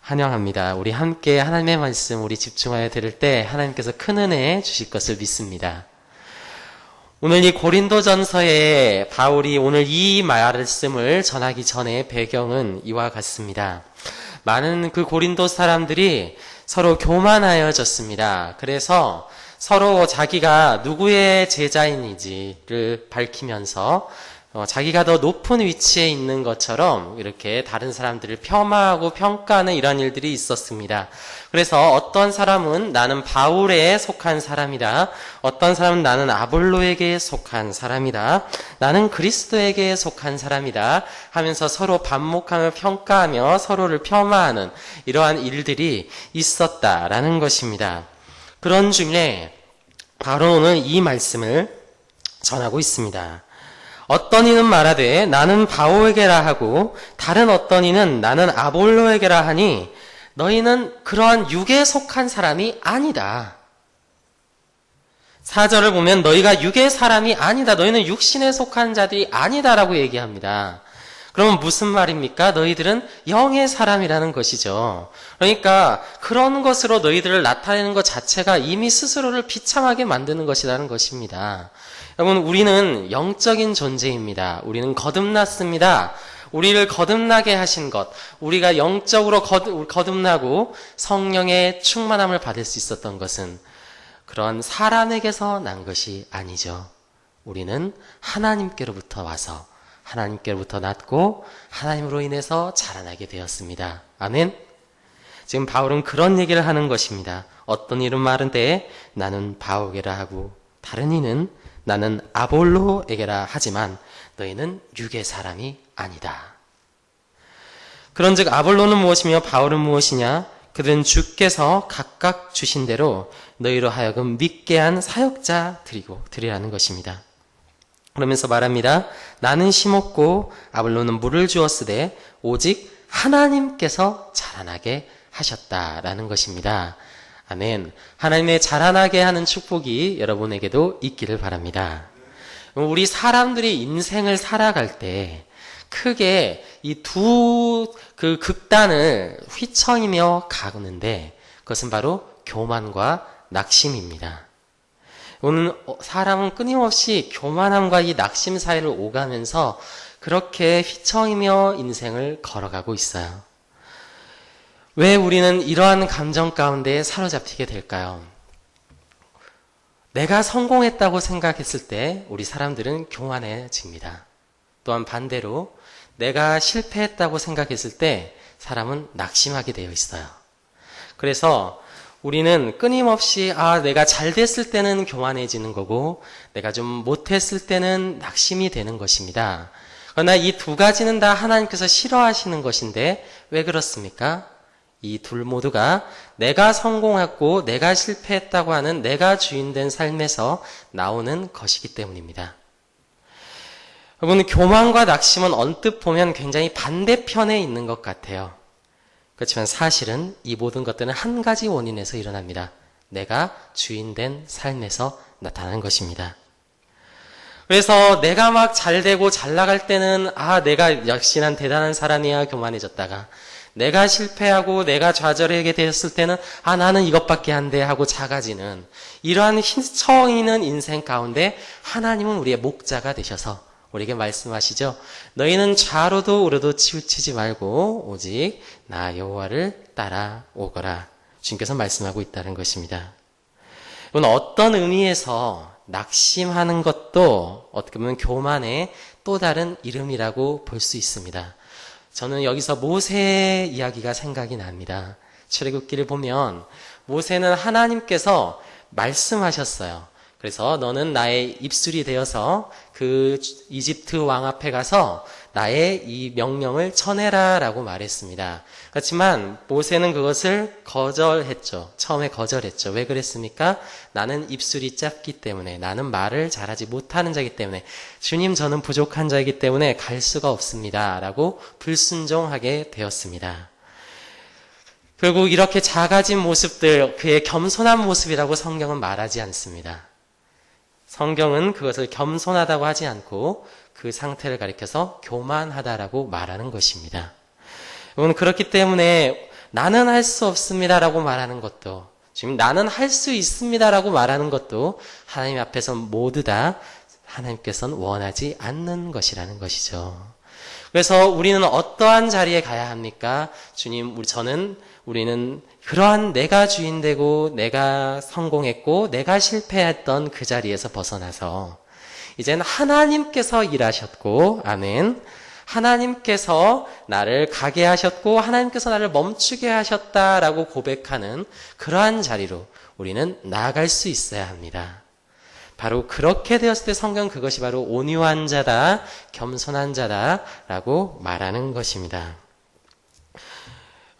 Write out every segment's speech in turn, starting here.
환영합니다. 우리 함께 하나님의 말씀 우리 집중하여 들을 때 하나님께서 큰 은혜 주실 것을 믿습니다. 오늘 이 고린도전서에 바울이 오늘 이 말씀을 전하기 전에 배경은 이와 같습니다. 많은 그 고린도 사람들이 서로 교만하여졌습니다. 그래서 서로 자기가 누구의 제자인지를 밝히면서 자기가 더 높은 위치에 있는 것처럼 이렇게 다른 사람들을 폄하하고 평가하는 이런 일들이 있었습니다. 그래서 어떤 사람은 나는 바울에 속한 사람이다. 어떤 사람은 나는 아볼로에게 속한 사람이다. 나는 그리스도에게 속한 사람이다. 하면서 서로 반목하며 평가하며 서로를 폄하하는 이러한 일들이 있었다라는 것입니다. 그런 중에 바로 오늘 이 말씀을 전하고 있습니다. 어떤 이는 말하되 나는 바울에게라 하고 다른 어떤 이는 나는 아볼로에게라 하니 너희는 그러한 육에 속한 사람이 아니다. 4절을 보면 너희가 육의 사람이 아니다. 너희는 육신에 속한 자들이 아니다라고 얘기합니다. 그러면 무슨 말입니까? 너희들은 영의 사람이라는 것이죠. 그러니까 그런 것으로 너희들을 나타내는 것 자체가 이미 스스로를 비참하게 만드는 것이라는 것입니다. 여러분, 우리는 영적인 존재입니다. 우리는 거듭났습니다. 우리를 거듭나게 하신 것, 우리가 영적으로 거듭나고 성령의 충만함을 받을 수 있었던 것은 그런 사람에게서 난 것이 아니죠. 우리는 하나님께로부터 와서 하나님께로부터 났고 하나님으로 인해서 자라나게 되었습니다. 아멘. 지금 바울은 그런 얘기를 하는 것입니다. 어떤 이는 말은데 나는 바울에게라 하고 다른 이는 나는 아볼로에게라 하지만 너희는 육의 사람이 아니다. 그런즉 아볼로는 무엇이며 바울은 무엇이냐? 그들은 주께서 각각 주신 대로 너희로 하여금 믿게 한 사역자 드리라는 것입니다. 그러면서 말합니다. 나는 심었고 아볼로는 물을 주었으되 오직 하나님께서 자라나게 하셨다라는 것입니다. 아멘. 하나님의 자라나게 하는 축복이 여러분에게도 있기를 바랍니다. 우리 사람들이 인생을 살아갈 때 크게 이 두 그 극단을 휘청이며 가는데 그것은 바로 교만과 낙심입니다. 오늘 사람은 끊임없이 교만함과 이 낙심 사이를 오가면서 그렇게 휘청이며 인생을 걸어가고 있어요. 왜 우리는 이러한 감정 가운데 사로잡히게 될까요? 내가 성공했다고 생각했을 때 우리 사람들은 교만해집니다. 또한 반대로 내가 실패했다고 생각했을 때 사람은 낙심하게 되어 있어요. 그래서 우리는 끊임없이 내가 잘 됐을 때는 교만해지는 거고 내가 좀 못했을 때는 낙심이 되는 것입니다. 그러나 이 두 가지는 다 하나님께서 싫어하시는 것인데 왜 그렇습니까? 이 둘 모두가 내가 성공했고 내가 실패했다고 하는 내가 주인된 삶에서 나오는 것이기 때문입니다. 여러분, 교만과 낙심은 언뜻 보면 굉장히 반대편에 있는 것 같아요. 그렇지만 사실은 이 모든 것들은 한 가지 원인에서 일어납니다. 내가 주인된 삶에서 나타나는 것입니다. 그래서 내가 막 잘되고 잘 나갈 때는 내가 역시 난 대단한 사람이야 교만해졌다가 내가 실패하고 내가 좌절하게 되었을 때는 나는 이것밖에 안 돼 하고 작아지는 이러한 휘청이는 인생 가운데 하나님은 우리의 목자가 되셔서 우리에게 말씀하시죠. 너희는 좌로도 우로도 치우치지 말고 오직 나 여호와를 따라오거라. 주님께서 말씀하고 있다는 것입니다. 이건 어떤 의미에서 낙심하는 것도 어떻게 보면 교만의 또 다른 이름이라고 볼 수 있습니다. 저는 여기서 모세의 이야기가 생각이 납니다. 출애굽기를 보면 모세는 하나님께서 말씀하셨어요. 그래서 너는 나의 입술이 되어서 그 이집트 왕 앞에 가서 나의 이 명령을 전해라 라고 말했습니다. 그렇지만 모세는 그것을 거절했죠. 처음에 거절했죠. 왜 그랬습니까? 나는 입술이 짧기 때문에, 나는 말을 잘하지 못하는 자이기 때문에, 주님 저는 부족한 자이기 때문에 갈 수가 없습니다 라고 불순종하게 되었습니다. 결국 이렇게 작아진 모습들, 그의 겸손한 모습이라고 성경은 말하지 않습니다. 성경은 그것을 겸손하다고 하지 않고 그 상태를 가리켜서 교만하다라고 말하는 것입니다. 여러분, 그렇기 때문에 나는 할 수 없습니다라고 말하는 것도, 지금 나는 할 수 있습니다라고 말하는 것도 하나님 앞에서 모두 다 하나님께서는 원하지 않는 것이라는 것이죠. 그래서 우리는 어떠한 자리에 가야 합니까? 주님, 우리는 그러한 내가 주인 되고 내가 성공했고 내가 실패했던 그 자리에서 벗어나서 이제는 하나님께서 일하셨고, 아멘. 하나님께서 나를 가게 하셨고 하나님께서 나를 멈추게 하셨다라고 고백하는 그러한 자리로 우리는 나아갈 수 있어야 합니다. 바로 그렇게 되었을 때 성경 그것이 바로 온유한 자다, 겸손한 자다라고 말하는 것입니다.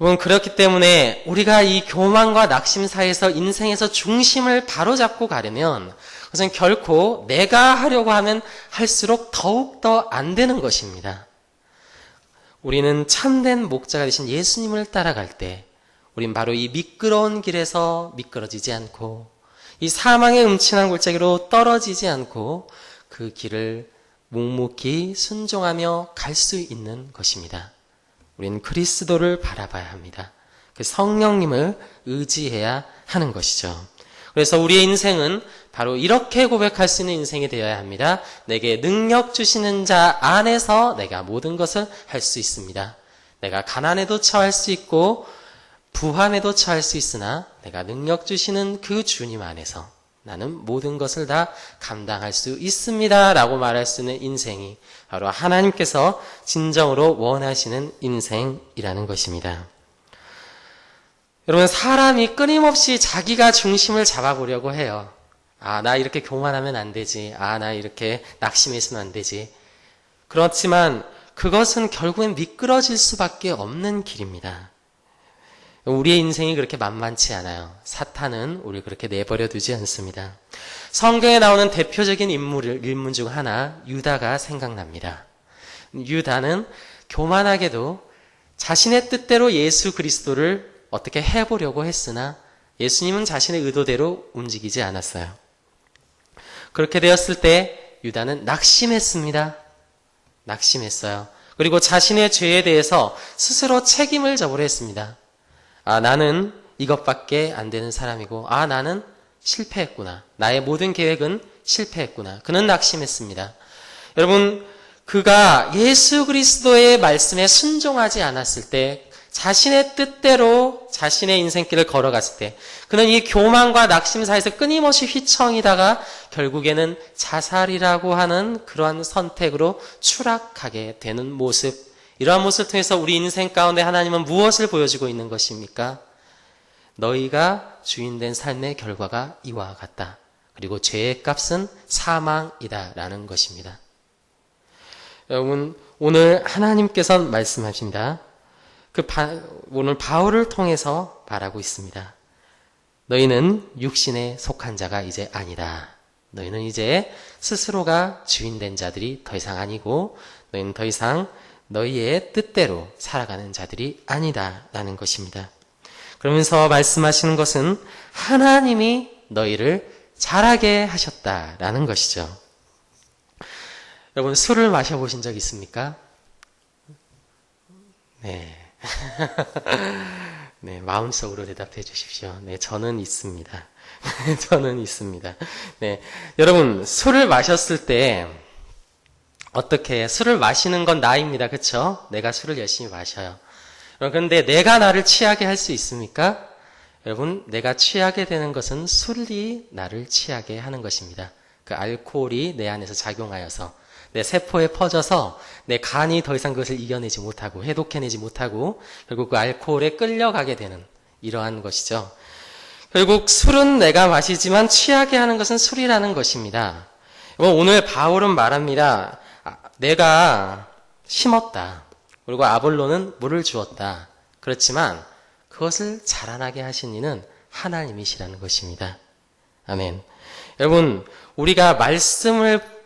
여러분, 그렇기 때문에 우리가 이 교만과 낙심 사이에서 인생에서 중심을 바로잡고 가려면 그것은 결코 내가 하려고 하면 할수록 더욱더 안 되는 것입니다. 우리는 참된 목자가 되신 예수님을 따라갈 때 우린 바로 이 미끄러운 길에서 미끄러지지 않고 이 사망의 음침한 골짜기로 떨어지지 않고 그 길을 묵묵히 순종하며 갈 수 있는 것입니다. 우리는 그리스도를 바라봐야 합니다. 그 성령님을 의지해야 하는 것이죠. 그래서 우리의 인생은 바로 이렇게 고백할 수 있는 인생이 되어야 합니다. 내게 능력 주시는 자 안에서 내가 모든 것을 할 수 있습니다. 내가 가난에도 처할 수 있고 부함에도 처할 수 있으나 내가 능력 주시는 그 주님 안에서 나는 모든 것을 다 감당할 수 있습니다 라고 말할 수 있는 인생이 바로 하나님께서 진정으로 원하시는 인생이라는 것입니다. 여러분, 사람이 끊임없이 자기가 중심을 잡아보려고 해요. 나 이렇게 교만하면 안 되지. 나 이렇게 낙심해서는 안 되지. 그렇지만 그것은 결국엔 미끄러질 수밖에 없는 길입니다. 우리의 인생이 그렇게 만만치 않아요. 사탄은 우리를 그렇게 내버려 두지 않습니다. 성경에 나오는 대표적인 인물 중 하나, 유다가 생각납니다. 유다는 교만하게도 자신의 뜻대로 예수 그리스도를 어떻게 해보려고 했으나 예수님은 자신의 의도대로 움직이지 않았어요. 그렇게 되었을 때 유다는 낙심했습니다. 낙심했어요. 그리고 자신의 죄에 대해서 스스로 책임을 져버려 했습니다. 나는 이것밖에 안 되는 사람이고, 나는 실패했구나. 나의 모든 계획은 실패했구나. 그는 낙심했습니다. 여러분, 그가 예수 그리스도의 말씀에 순종하지 않았을 때, 자신의 뜻대로 자신의 인생길을 걸어갔을 때 그는 이 교만과 낙심 사이에서 끊임없이 휘청이다가 결국에는 자살이라고 하는 그러한 선택으로 추락하게 되는 모습, 이러한 모습을 통해서 우리 인생 가운데 하나님은 무엇을 보여주고 있는 것입니까? 너희가 주인된 삶의 결과가 이와 같다. 그리고 죄의 값은 사망이다 라는 것입니다. 여러분, 오늘 하나님께서는 말씀하십니다. 오늘 바울을 통해서 말하고 있습니다. 너희는 육신에 속한 자가 이제 아니다. 너희는 이제 스스로가 주인된 자들이 더 이상 아니고 너희는 더 이상 너희의 뜻대로 살아가는 자들이 아니다 라는 것입니다. 그러면서 말씀하시는 것은 하나님이 너희를 자라게 하셨다라는 것이죠. 여러분, 술을 마셔보신 적 있습니까? 네. 네, 마음속으로 대답해 주십시오. 네, 저는 있습니다. 저는 있습니다. 네, 여러분, 술을 마셨을 때 어떻게 술을 마시는 건 나입니다. 그렇죠? 내가 술을 열심히 마셔요. 그런데 내가 나를 취하게 할 수 있습니까? 여러분, 내가 취하게 되는 것은 술이 나를 취하게 하는 것입니다. 그 알코올이 내 안에서 작용하여서 내 세포에 퍼져서 내 간이 더 이상 그것을 이겨내지 못하고 해독해내지 못하고 결국 그 알코올에 끌려가게 되는 이러한 것이죠. 결국 술은 내가 마시지만 취하게 하는 것은 술이라는 것입니다. 오늘 바울은 말합니다. 내가 심었다. 그리고 아볼로는 물을 주었다. 그렇지만 그것을 자라나게 하신 이는 하나님이시라는 것입니다. 아멘. 여러분, 우리가 말씀을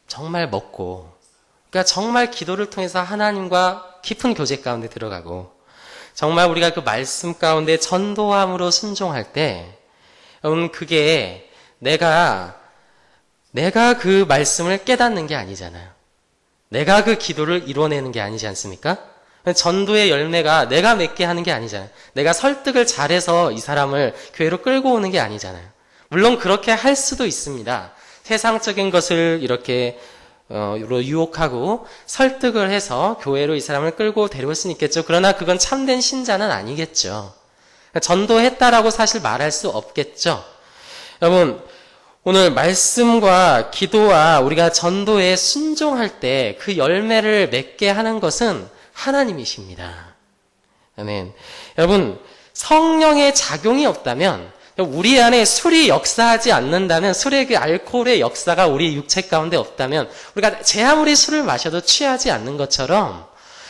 정말 먹고, 그러니까 정말 기도를 통해서 하나님과 깊은 교제 가운데 들어가고, 정말 우리가 그 말씀 가운데 전도함으로 순종할 때, 여러분, 그게 내가 그 말씀을 깨닫는 게 아니잖아요. 내가 그 기도를 이뤄내는 게 아니지 않습니까? 전도의 열매가 내가 맺게 하는 게 아니잖아요. 내가 설득을 잘해서 이 사람을 교회로 끌고 오는 게 아니잖아요. 물론 그렇게 할 수도 있습니다. 세상적인 것을 이렇게 유혹하고 설득을 해서 교회로 이 사람을 끌고 데려올 수는 있겠죠. 그러나 그건 참된 신자는 아니겠죠. 전도했다라고 사실 말할 수 없겠죠. 여러분, 오늘 말씀과 기도와 우리가 전도에 순종할 때 그 열매를 맺게 하는 것은 하나님이십니다. 아멘. 여러분, 성령의 작용이 없다면, 우리 안에 술이 역사하지 않는다면, 술의 그 알코올의 역사가 우리 육체 가운데 없다면, 우리가 제 아무리 술을 마셔도 취하지 않는 것처럼,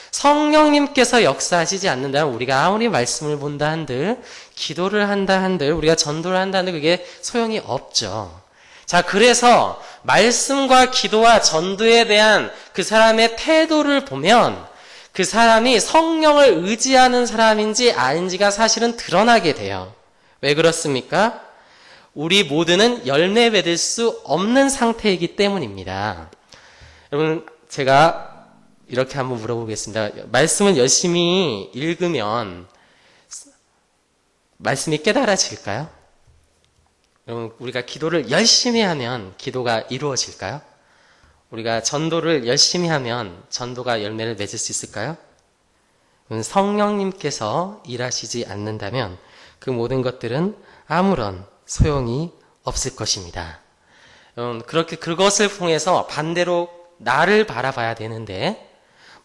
성령님께서 역사하시지 않는다면, 우리가 아무리 말씀을 본다 한들, 기도를 한다 한들, 우리가 전도를 한다 한들, 그게 소용이 없죠. 자, 그래서, 말씀과 기도와 전도에 대한 그 사람의 태도를 보면, 그 사람이 성령을 의지하는 사람인지 아닌지가 사실은 드러나게 돼요. 왜 그렇습니까? 우리 모두는 열매 맺을 수 없는 상태이기 때문입니다. 여러분, 제가 이렇게 한번 물어보겠습니다. 말씀을 열심히 읽으면 말씀이 깨달아질까요? 여러분, 우리가 기도를 열심히 하면 기도가 이루어질까요? 우리가 전도를 열심히 하면 전도가 열매를 맺을 수 있을까요? 성령님께서 일하시지 않는다면 그 모든 것들은 아무런 소용이 없을 것입니다. 그렇게 그것을 통해서 반대로 나를 바라봐야 되는데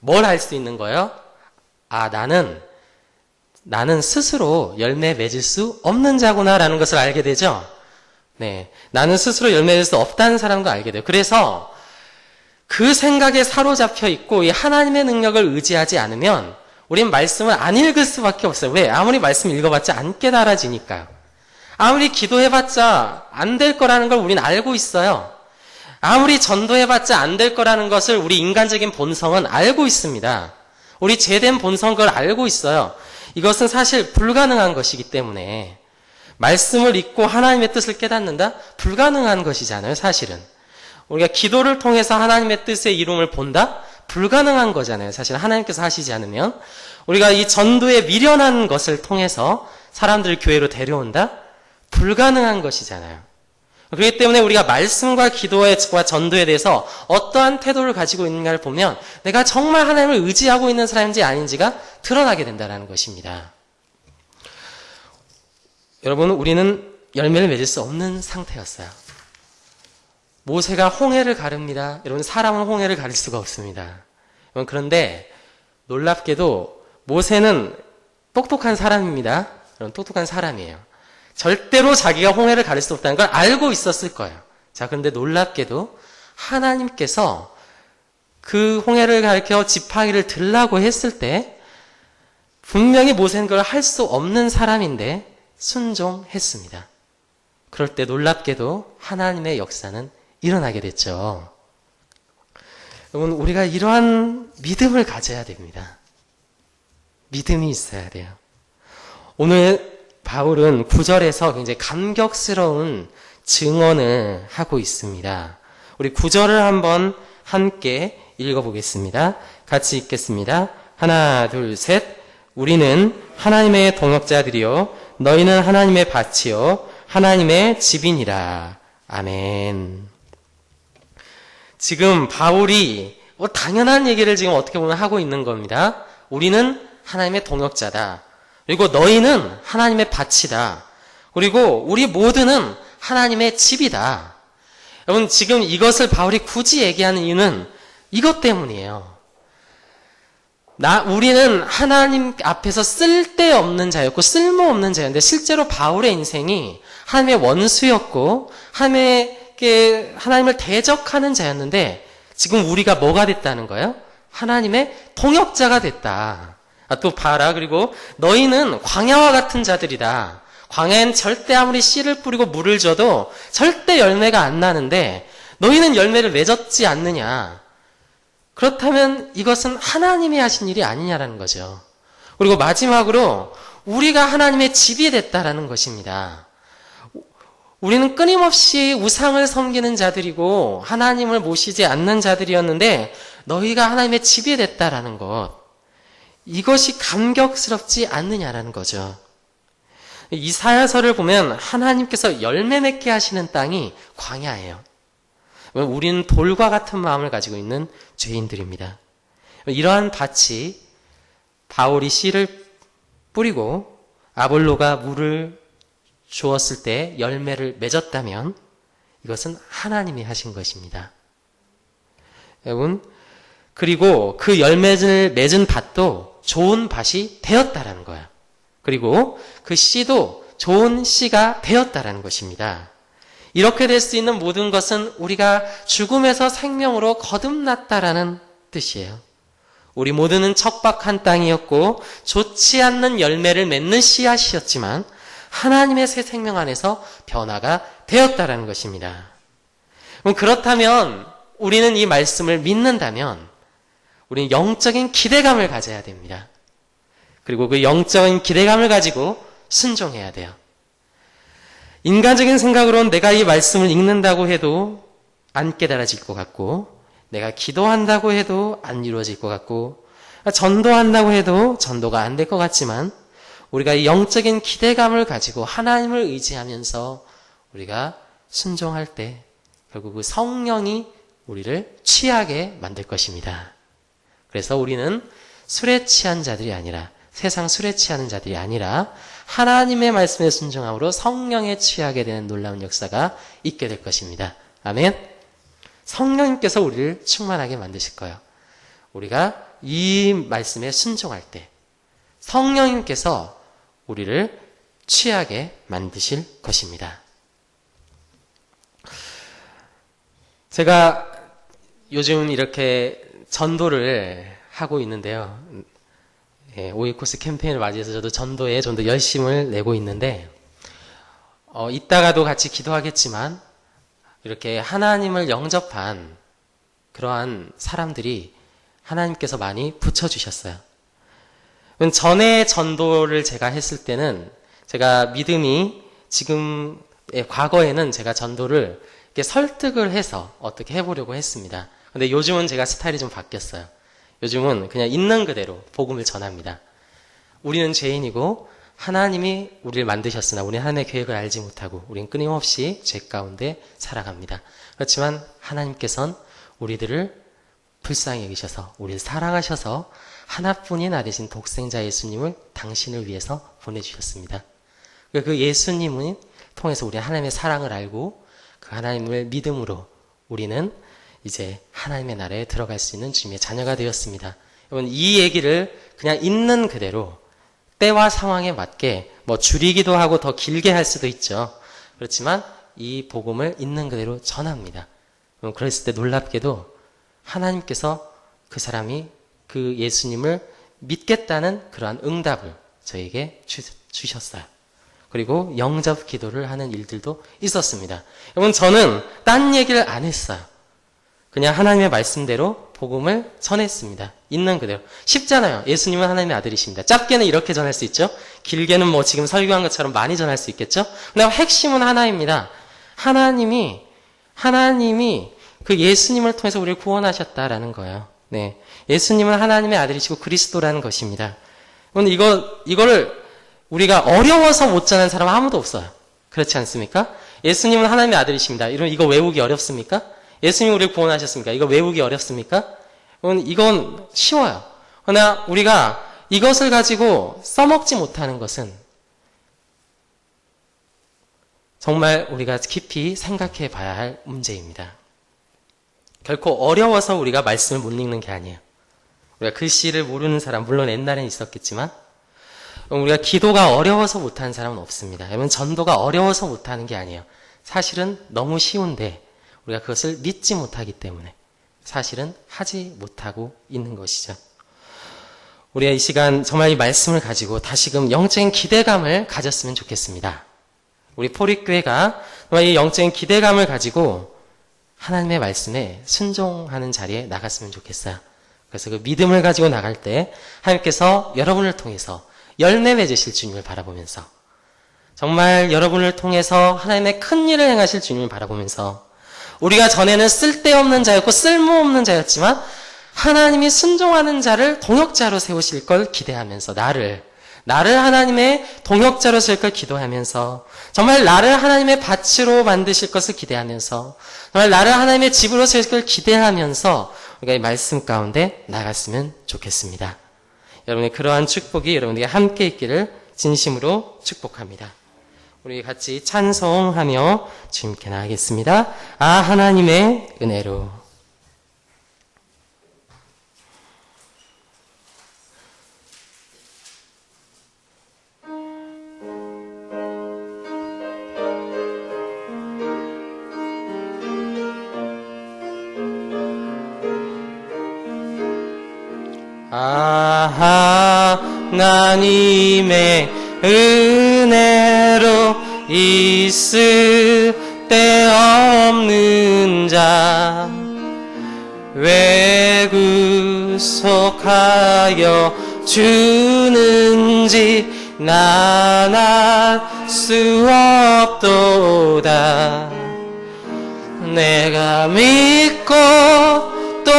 뭘 할 수 있는 거예요? 아, 나는 스스로 열매 맺을 수 없는 자구나라는 것을 알게 되죠. 네, 나는 스스로 열매 맺을 수 없다는 사람도 알게 돼요. 그래서 그 생각에 사로잡혀 있고 이 하나님의 능력을 의지하지 않으면 우린 말씀을 안 읽을 수밖에 없어요. 왜? 아무리 말씀 읽어봤자 안 깨달아지니까요. 아무리 기도해봤자 안 될 거라는 걸 우린 알고 있어요. 아무리 전도해봤자 안 될 거라는 것을 우리 인간적인 본성은 알고 있습니다. 우리 죄된 본성 그걸 알고 있어요. 이것은 사실 불가능한 것이기 때문에 말씀을 읽고 하나님의 뜻을 깨닫는다? 불가능한 것이잖아요, 사실은. 우리가 기도를 통해서 하나님의 뜻의 이룸을 본다? 불가능한 거잖아요. 사실 하나님께서 하시지 않으면. 우리가 이 전도의 미련한 것을 통해서 사람들을 교회로 데려온다? 불가능한 것이잖아요. 그렇기 때문에 우리가 말씀과 기도와 전도에 대해서 어떠한 태도를 가지고 있는가를 보면 내가 정말 하나님을 의지하고 있는 사람인지 아닌지가 드러나게 된다는 것입니다. 여러분, 우리는 열매를 맺을 수 없는 상태였어요. 모세가 홍해를 가릅니다. 여러분, 사람은 홍해를 가릴 수가 없습니다. 여러분, 그런데 놀랍게도 모세는 똑똑한 사람입니다. 여러분, 똑똑한 사람이에요. 절대로 자기가 홍해를 가릴 수 없다는 걸 알고 있었을 거예요. 자, 그런데 놀랍게도 하나님께서 그 홍해를 가리켜 지팡이를 들라고 했을 때 분명히 모세는 그걸 할 수 없는 사람인데 순종했습니다. 그럴 때 놀랍게도 하나님의 역사는 일어나게 됐죠. 여러분, 우리가 이러한 믿음을 가져야 됩니다. 믿음이 있어야 돼요. 오늘 바울은 9절에서 굉장히 감격스러운 증언을 하고 있습니다. 우리 9절을 한번 함께 읽어보겠습니다. 같이 읽겠습니다. 하나, 둘, 셋. 우리는 하나님의 동역자들이요 너희는 하나님의 밭이요 하나님의 집이니라. 아멘. 지금 바울이 당연한 얘기를 지금 어떻게 보면 하고 있는 겁니다. 우리는 하나님의 동역자다. 그리고 너희는 하나님의 밭이다. 그리고 우리 모두는 하나님의 집이다. 여러분, 지금 이것을 바울이 굳이 얘기하는 이유는 이것 때문이에요. 우리는 하나님 앞에서 쓸데없는 자였고 쓸모없는 자였는데 실제로 바울의 인생이 하나님의 원수였고 하나님을 대적하는 자였는데 지금 우리가 뭐가 됐다는 거예요? 하나님의 동역자가 됐다. 또 봐라. 그리고 너희는 광야와 같은 자들이다. 광야엔 절대 아무리 씨를 뿌리고 물을 줘도 절대 열매가 안 나는데 너희는 열매를 맺었지 않느냐. 그렇다면 이것은 하나님이 하신 일이 아니냐라는 거죠. 그리고 마지막으로 우리가 하나님의 집이 됐다라는 것입니다. 우리는 끊임없이 우상을 섬기는 자들이고 하나님을 모시지 않는 자들이었는데 너희가 하나님의 집이 됐다라는 것. 이것이 감격스럽지 않느냐라는 거죠. 이사야서를 보면 하나님께서 열매 맺게 하시는 땅이 광야예요. 우리는 돌과 같은 마음을 가지고 있는 죄인들입니다. 이러한 밭이 바울이 씨를 뿌리고 아볼로가 물을 주었을 때 열매를 맺었다면 이것은 하나님이 하신 것입니다. 여러분, 그리고 그 열매를 맺은 밭도 좋은 밭이 되었다라는 거예요. 그리고 그 씨도 좋은 씨가 되었다라는 것입니다. 이렇게 될 수 있는 모든 것은 우리가 죽음에서 생명으로 거듭났다라는 뜻이에요. 우리 모두는 척박한 땅이었고 좋지 않는 열매를 맺는 씨앗이었지만 하나님의 새 생명 안에서 변화가 되었다라는 것입니다. 그렇다면 우리는 이 말씀을 믿는다면 우리는 영적인 기대감을 가져야 됩니다. 그리고 그 영적인 기대감을 가지고 순종해야 돼요. 인간적인 생각으로는 내가 이 말씀을 읽는다고 해도 안 깨달아질 것 같고, 내가 기도한다고 해도 안 이루어질 것 같고, 전도한다고 해도 전도가 안 될 것 같지만, 우리가 이 영적인 기대감을 가지고 하나님을 의지하면서 우리가 순종할 때 결국 그 성령이 우리를 취하게 만들 것입니다. 그래서 우리는 술에 취한 자들이 아니라, 세상 술에 취하는 자들이 아니라 하나님의 말씀에 순종함으로 성령에 취하게 되는 놀라운 역사가 있게 될 것입니다. 아멘. 성령님께서 우리를 충만하게 만드실 거예요. 우리가 이 말씀에 순종할 때 성령님께서 우리를 취하게 만드실 것입니다. 제가 요즘 이렇게 전도를 하고 있는데요. 오이코스 캠페인을 맞이해서 저도 전도에 좀 더 열심을 내고 있는데, 이따가도 같이 기도하겠지만, 이렇게 하나님을 영접한 그러한 사람들이 하나님께서 많이 붙여주셨어요. 전에 전도를 제가 했을 때는, 제가 믿음이 지금, 과거에는 제가 전도를 이렇게 설득을 해서 어떻게 해보려고 했습니다. 근데 요즘은 제가 스타일이 좀 바뀌었어요. 요즘은 그냥 있는 그대로 복음을 전합니다. 우리는 죄인이고 하나님이 우리를 만드셨으나 우리는 하나님의 계획을 알지 못하고 우리는 끊임없이 죄 가운데 살아갑니다. 그렇지만 하나님께서는 우리들을 불쌍히 여기셔서 우리를 사랑하셔서 하나뿐인 아들이신 독생자 예수님을 당신을 위해서 보내주셨습니다. 그 예수님을 통해서 우리는 하나님의 사랑을 알고 그 하나님을 믿음으로 우리는 이제 하나님의 나라에 들어갈 수 있는 주님의 자녀가 되었습니다. 여러분, 이 얘기를 그냥 있는 그대로 때와 상황에 맞게 뭐 줄이기도 하고 더 길게 할 수도 있죠. 그렇지만 이 복음을 있는 그대로 전합니다. 그랬을 때 놀랍게도 하나님께서 그 사람이 그 예수님을 믿겠다는 그러한 응답을 저에게 주셨어요. 그리고 영접 기도를 하는 일들도 있었습니다. 여러분, 저는 딴 얘기를 안 했어요. 그냥 하나님의 말씀대로 복음을 전했습니다. 있는 그대로. 쉽잖아요. 예수님은 하나님의 아들이십니다. 짧게는 이렇게 전할 수 있죠. 길게는 뭐 지금 설교한 것처럼 많이 전할 수 있겠죠. 근데 핵심은 하나입니다. 하나님이 그 예수님을 통해서 우리를 구원하셨다라는 거예요. 네, 예수님은 하나님의 아들이시고 그리스도라는 것입니다. 이거를 우리가 어려워서 못 전하는 사람 아무도 없어요. 그렇지 않습니까? 예수님은 하나님의 아들이십니다. 이거 외우기 어렵습니까? 예수님이 우리를 구원하셨습니까? 이거 외우기 어렵습니까? 이건 쉬워요. 그러나 우리가 이것을 가지고 써먹지 못하는 것은 정말 우리가 깊이 생각해 봐야 할 문제입니다. 결코 어려워서 우리가 말씀을 못 읽는 게 아니에요. 우리가 글씨를 모르는 사람, 물론 옛날엔 있었겠지만, 우리가 기도가 어려워서 못하는 사람은 없습니다. 여러분, 전도가 어려워서 못하는 게 아니에요. 사실은 너무 쉬운데 우리가 그것을 믿지 못하기 때문에 사실은 하지 못하고 있는 것이죠. 우리가 이 시간 정말 이 말씀을 가지고 다시금 영적인 기대감을 가졌으면 좋겠습니다. 우리 포립교회가 정말 이 영적인 기대감을 가지고 하나님의 말씀에 순종하는 자리에 나갔으면 좋겠어요. 그래서 그 믿음을 가지고 나갈 때 하나님께서 여러분을 통해서 열매 맺으실 주님을 바라보면서, 정말 여러분을 통해서 하나님의 큰 일을 행하실 주님을 바라보면서, 우리가 전에는 쓸데없는 자였고 쓸모없는 자였지만 하나님이 순종하는 자를 동역자로 세우실 걸 기대하면서 나를 하나님의 동역자로 세울 걸 기도하면서 정말 나를 하나님의 밭으로 만드실 것을 기대하면서 정말 나를 하나님의 집으로 세울 걸 기대하면서 우리가 이 말씀 가운데 나갔으면 좋겠습니다. 여러분의 그러한 축복이 여러분에게 함께 있기를 진심으로 축복합니다. 우리 같이 찬송하며 주님께 나가겠습니다. 아 하나님의 은혜로. 아 하나님의 은혜로 있을 데 없는 자 왜 구속하여 주는지 난 알 수 없도다. 내가 믿고 또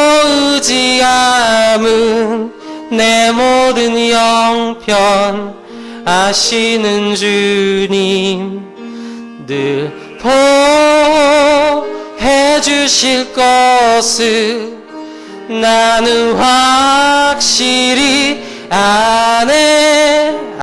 의지함은 내 모든 영편 아시는 주님 늘 보호해 주실 것을 나는 확실히 아네.